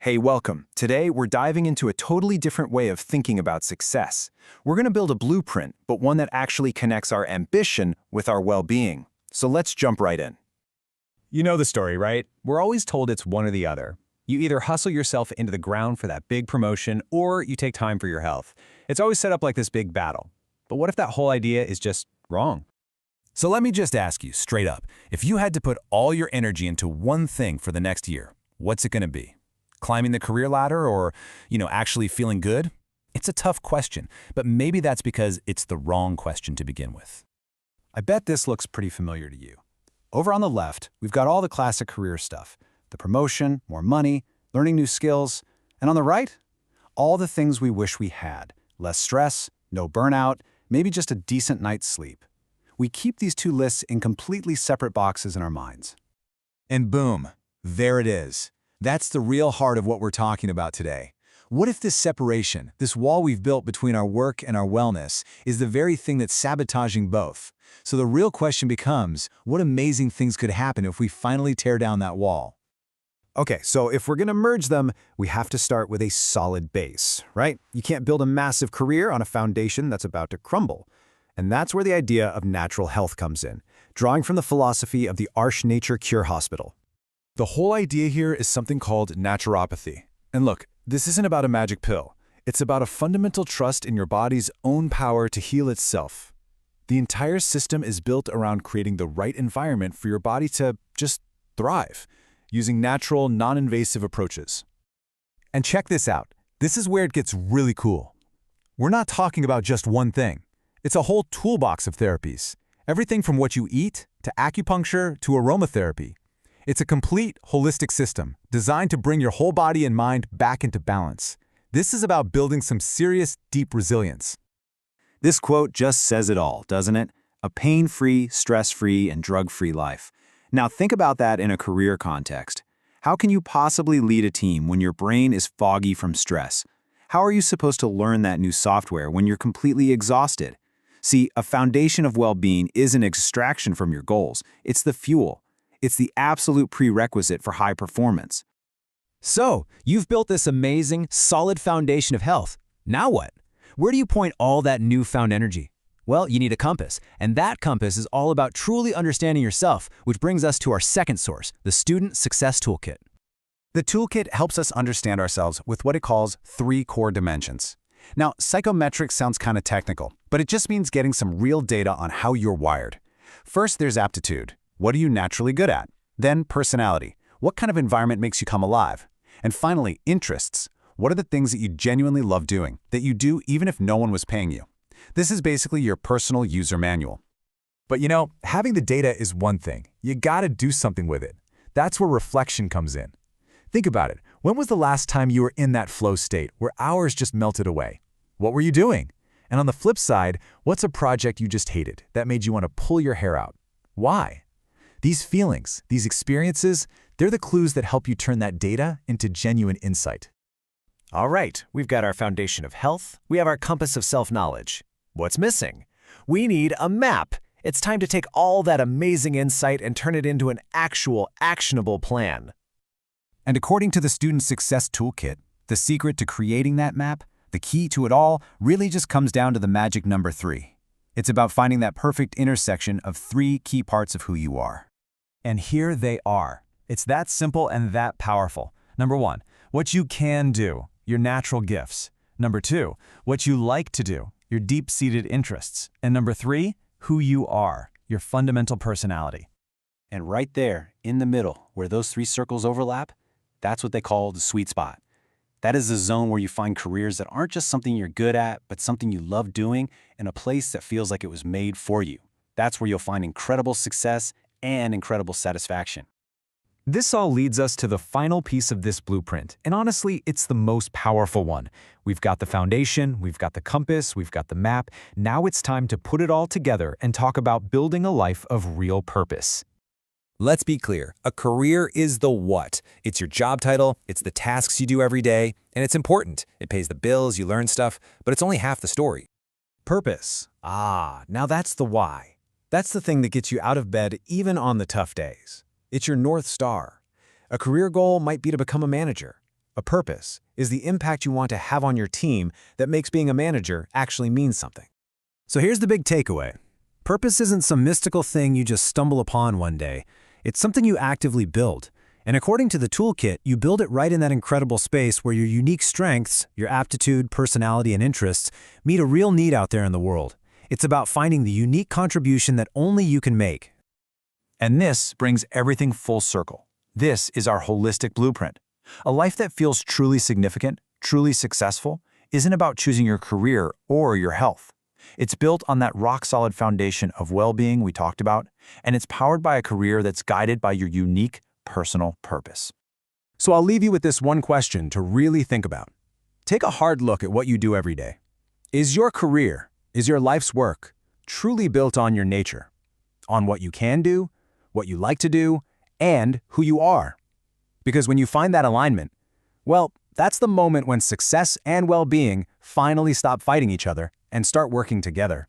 Hey, welcome. Today, we're diving into a totally different way of thinking about success. We're going to build a blueprint, but one that actually connects our ambition with our well-being. So let's jump right in. You know the story, right? We're always told it's one or the other. You either hustle yourself into the ground for that big promotion, or you take time for your health. It's always set up like this big battle. But what if that whole idea is just wrong? So let me just ask you straight up, if you had to put all your energy into one thing for the next year, what's it going to be? Climbing the career ladder or, actually feeling good? It's a tough question, but maybe that's because it's the wrong question to begin with. I bet this looks pretty familiar to you. Over on the left, we've got all the classic career stuff. The promotion, more money, learning new skills. And on the right, all the things we wish we had. Less stress, no burnout, maybe just a decent night's sleep. We keep these two lists in completely separate boxes in our minds. And boom, there it is. That's the real heart of what we're talking about today. What if this separation, this wall we've built between our work and our wellness, is the very thing that's sabotaging both? So the real question becomes, what amazing things could happen if we finally tear down that wall? Okay, so if we're going to merge them, we have to start with a solid base, right? You can't build a massive career on a foundation that's about to crumble. And that's where the idea of natural health comes in, drawing from the philosophy of the Arsh Nature Cure Hospital. The whole idea here is something called naturopathy. And look, this isn't about a magic pill. It's about a fundamental trust in your body's own power to heal itself. The entire system is built around creating the right environment for your body to just thrive, using natural, non-invasive approaches. And check this out. This is where it gets really cool. We're not talking about just one thing. It's a whole toolbox of therapies. Everything from what you eat, to acupuncture, to aromatherapy. It's a complete, holistic system designed to bring your whole body and mind back into balance. This is about building some serious, deep resilience. This quote just says it all, doesn't it? A pain-free, stress-free, and drug-free life. Now think about that in a career context. How can you possibly lead a team when your brain is foggy from stress? How are you supposed to learn that new software when you're completely exhausted? See, a foundation of well-being isn't an extraction from your goals. It's the fuel. It's the absolute prerequisite for high performance. So, you've built this amazing, solid foundation of health. Now what? Where do you point all that newfound energy? Well, you need a compass, and that compass is all about truly understanding yourself, which brings us to our second source, the Student Success Toolkit. The toolkit helps us understand ourselves with what it calls 3 core dimensions. Now, psychometrics sounds kind of technical, but it just means getting some real data on how you're wired. First, there's aptitude. What are you naturally good at? Then personality. What kind of environment makes you come alive? And finally, interests. What are the things that you genuinely love doing, that you do even if no one was paying you? This is basically your personal user manual. But having the data is one thing. You gotta do something with it. That's where reflection comes in. Think about it. When was the last time you were in that flow state where hours just melted away? What were you doing? And on the flip side, what's a project you just hated that made you want to pull your hair out? Why? These feelings, these experiences, they're the clues that help you turn that data into genuine insight. All right, we've got our foundation of health. We have our compass of self-knowledge. What's missing? We need a map. It's time to take all that amazing insight and turn it into an actual, actionable plan. And according to the Student Success Toolkit, the secret to creating that map, the key to it all, really just comes down to the magic number 3. It's about finding that perfect intersection of 3 key parts of who you are. And here they are. It's that simple and that powerful. Number 1, what you can do, your natural gifts. Number 2, what you like to do, your deep-seated interests. And number 3, who you are, your fundamental personality. And right there, in the middle, where those 3 circles overlap, that's what they call the sweet spot. That is the zone where you find careers that aren't just something you're good at, but something you love doing in a place that feels like it was made for you. That's where you'll find incredible success and incredible satisfaction. This all leads us to the final piece of this blueprint, and honestly, it's the most powerful one. We've got the foundation, we've got the compass, we've got the map. Now it's time to put it all together and talk about building a life of real purpose. Let's be clear, a career is the what. It's your job title, it's the tasks you do every day, and it's important. It pays the bills, you learn stuff, but it's only half the story. Purpose. Now that's the why. That's the thing that gets you out of bed even on the tough days. It's your North Star. A career goal might be to become a manager. A purpose is the impact you want to have on your team that makes being a manager actually mean something. So here's the big takeaway. Purpose isn't some mystical thing you just stumble upon one day. It's something you actively build. And according to the toolkit, you build it right in that incredible space where your unique strengths, your aptitude, personality, and interests meet a real need out there in the world. It's about finding the unique contribution that only you can make. And this brings everything full circle. This is our holistic blueprint. A life that feels truly significant, truly successful, isn't about choosing your career or your health. It's built on that rock-solid foundation of well-being we talked about, and it's powered by a career that's guided by your unique personal purpose. So I'll leave you with this one question to really think about. Take a hard look at what you do every day. Is your career, is your life's work, truly built on your nature? On what you can do, what you like to do, and who you are? Because when you find that alignment, well, that's the moment when success and well-being finally stop fighting each other and start working together.